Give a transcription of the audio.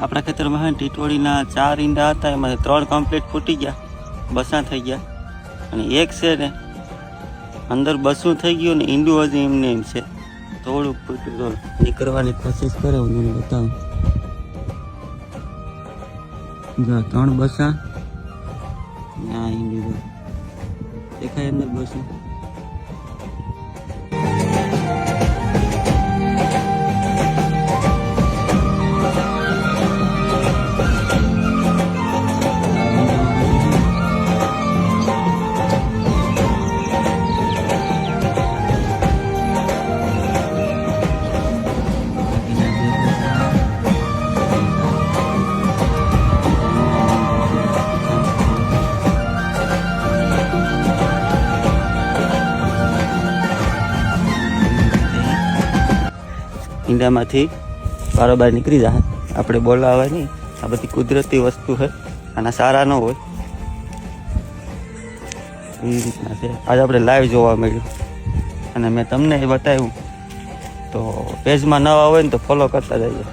આપણા ખેતરમાં હે ટીટોળીના 4 ઈંડા હતા, એમાંથી 3 કમ્પ્લીટ ફૂટી ગયા, બસા થઈ ગયા, અને એક છે ને અંદર બસું થઈ ગયું ને ઈંડું હજી એમને એમ છે, થોડુંક ફૂટ્યું. તો નીકળવાની કોશિશ કરે, હું તમને બતાવું. જો 3 બસા, આ ઈંડું દેખાય અંદર બસું. ઈંડામાંથી બારોબાર નીકળી જાય, આપણે બોલાવે નહીં. આ બધી કુદરતી વસ્તુ છે, આના સારા ન હોય એ રીતના છે. આજે આપણે લાઈવ જોવા મળ્યું અને મેં તમને એ બતાવ્યું. તો પેજમાં નવા હોય ને તો ફોલો કરતા જઈએ.